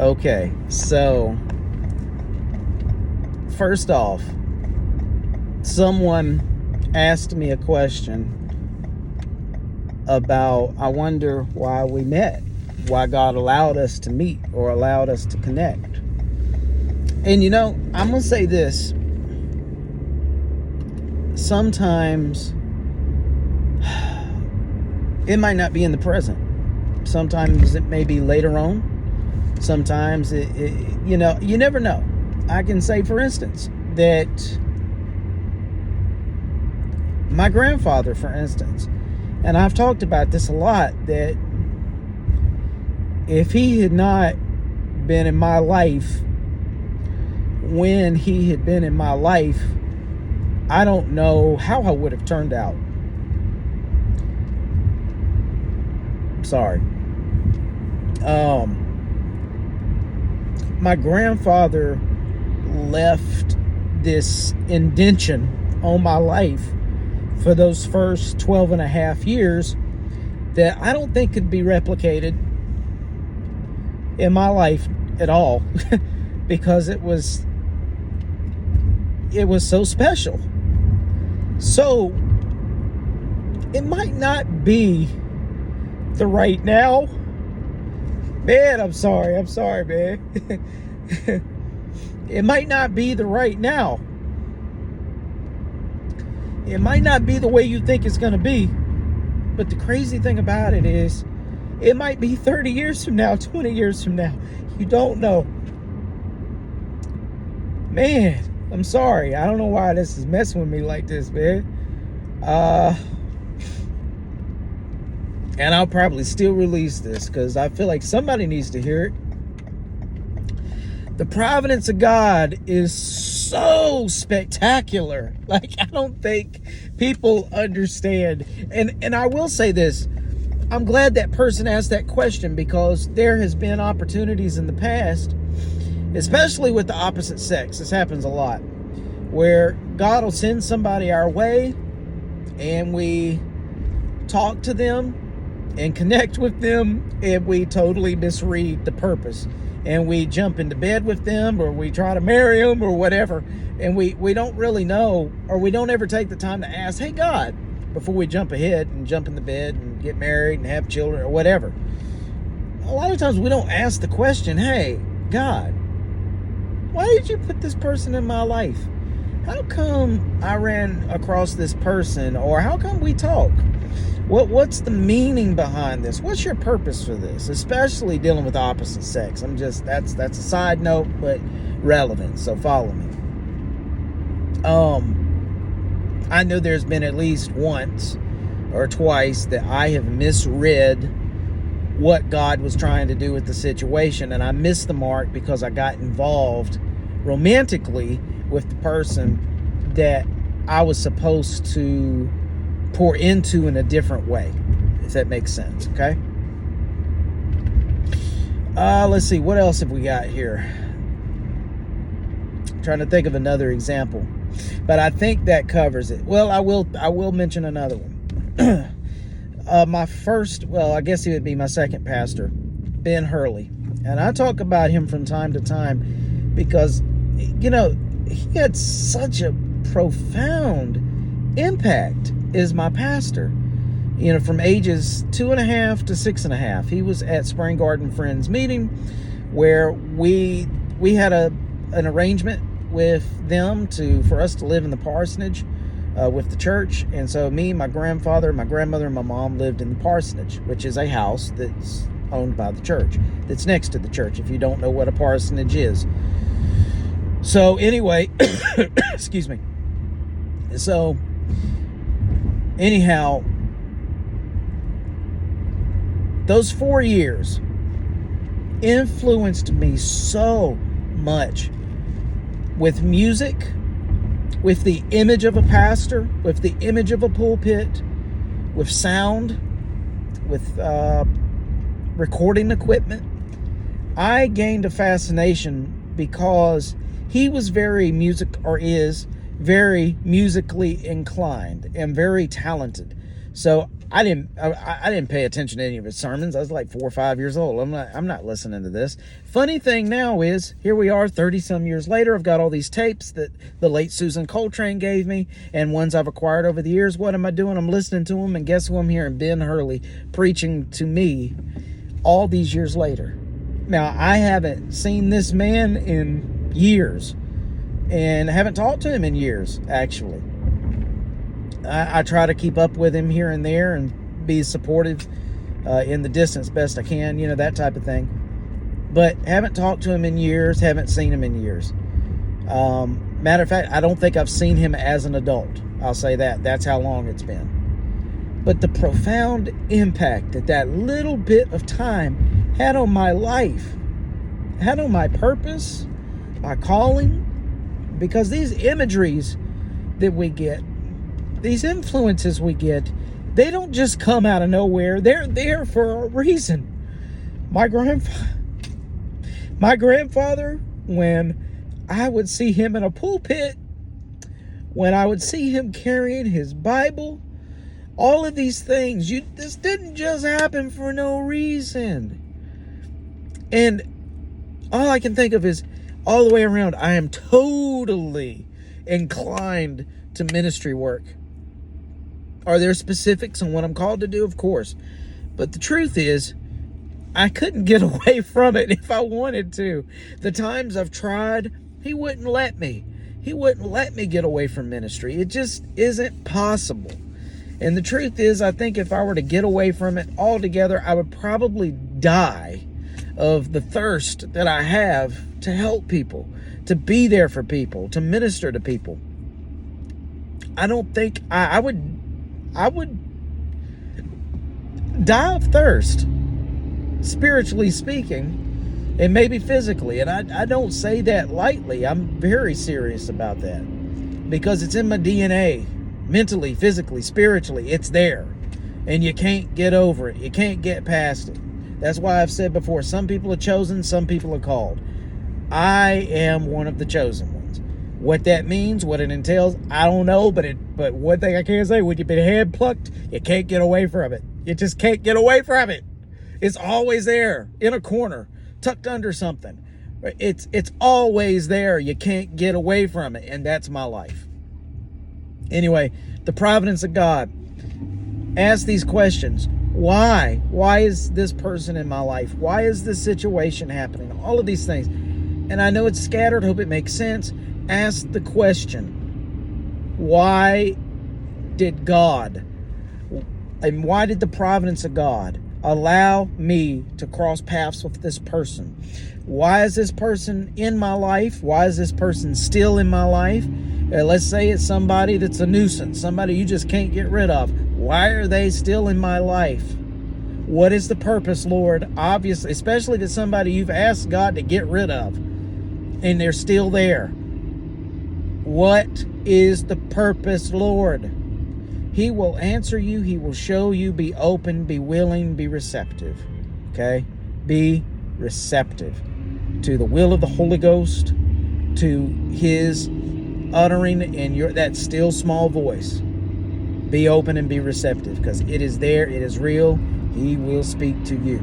Okay, so first off, someone asked me a question about, I wonder why we met, why God allowed us to meet or allowed us to connect. And I'm going to say this. Sometimes it might not be in the present. Sometimes it may be later on. Sometimes you never know. I can say, for instance, that my grandfather, for instance, and I've talked about this a lot, that if he had not been in my life when he had been in my life, I don't know how I would have turned out. Sorry. My grandfather left this indention on my life for those first 12 and a half years that I don't think could be replicated in my life at all because it was so special. So it might not be the right now. Man, I'm sorry, man. It might not be the right now. It might not be the way you think it's going to be. But the crazy thing about it is, it might be 30 years from now, 20 years from now. You don't know. Man, I'm sorry. I don't know why this is messing with me like this, man. And I'll probably still release this because I feel like somebody needs to hear it. The providence of God is so spectacular. Like, I don't think people understand. And I will say this. I'm glad that person asked that question because there has been opportunities in the past, especially with the opposite sex. This happens a lot, where God will send somebody our way and we talk to them and connect with them, and we totally misread the purpose, and we jump into bed with them, or we try to marry them, or whatever, and we don't really know, or we don't ever take the time to ask, hey God, before we jump ahead and jump in the bed and get married and have children or whatever. A lot of times we don't ask the question, hey God, why did you put this person in my life? How come I ran across this person? Or how come we talk? What's the meaning behind this? What's your purpose for this? Especially dealing with opposite sex. That's a side note, but relevant. So follow me. I know there's been at least once or twice that I have misread what God was trying to do with the situation, and I missed the mark because I got involved romantically with the person that I was supposed to pour into in a different way, if that makes sense. Okay. Let's see, what else have we got here? I'm trying to think of another example, but I think that covers it. Well, I will mention another one. I guess he would be my second pastor, Ben Hurley, and I talk about him from time to time because he had such a profound impact as my pastor. From ages 2.5 to 6.5, he was at Spring Garden Friends meeting where we had an arrangement with them for us to live in the parsonage with the church. And so me, my grandfather, my grandmother, and my mom lived in the parsonage, which is a house that's owned by the church, that's next to the church, if you don't know what a parsonage is. So anyway, excuse me. So anyhow, those 4 years influenced me so much with music, with the image of a pastor, with the image of a pulpit, with sound, with recording equipment. I gained a fascination because he was is very musically inclined and very talented. So I didn't pay attention to any of his sermons. I was like 4 or 5 years old. I'm not listening to this. Funny thing now is, here we are 30 some years later. I've got all these tapes that the late Susan Coltrane gave me and ones I've acquired over the years. What am I doing? I'm listening to them, and guess who I'm hearing? Ben Hurley preaching to me all these years later. Now, I haven't seen this man in years and haven't talked to him in years, actually. I try to keep up with him here and there and be supportive in the distance best I can, that type of thing. But haven't talked to him in years, haven't seen him in years. Matter of fact, I don't think I've seen him as an adult. I'll say that. That's how long it's been. But the profound impact that little bit of time had on my life, had on my purpose, my calling, because these imageries that we get, these influences we get, they don't just come out of nowhere. They're there for a reason. My grandfather, when I would see him in a pulpit, when I would see him carrying his Bible, all of these things, this didn't just happen for no reason. And all I can think of is, all the way around, I am totally inclined to ministry work. Are there specifics on what I'm called to do? Of course. But the truth is, I couldn't get away from it if I wanted to. The times I've tried, he wouldn't let me. He wouldn't let me get away from ministry. It just isn't possible. And the truth is, I think if I were to get away from it altogether, I would probably die of the thirst that I have to help people, to be there for people, to minister to people. I don't think I would die of thirst, spiritually speaking, and maybe physically. And I don't say that lightly. I'm very serious about that, because it's in my DNA, mentally, physically, spiritually. It's there, and you can't get over it. You can't get past it. That's why I've said before, some people are chosen, some people are called. I am one of the chosen ones. What that means, what it entails, I don't know, but one thing I can say, when you've been hand plucked, you can't get away from it. You just can't get away from it. It's always there, in a corner, tucked under something. It's always there. You can't get away from it, and that's my life. Anyway, the providence of God. Ask these questions. Why? Why is this person in my life? Why is this situation happening? All of these things. And I know it's scattered. Hope it makes sense. Ask the question. Why did God, and why did the providence of God allow me to cross paths with this person? Why is this person in my life? Why is this person still in my life? Let's say it's somebody that's a nuisance, somebody you just can't get rid of. Why are they still in my life? What is the purpose, Lord? Obviously, especially to somebody you've asked God to get rid of, and they're still there. What is the purpose, Lord? He will answer you. He will show you. Be open, be willing, be receptive. Okay? Be receptive to the will of the Holy Ghost, to His uttering in that still small voice. Be open and be receptive, because it is there, it is real. He will speak to you.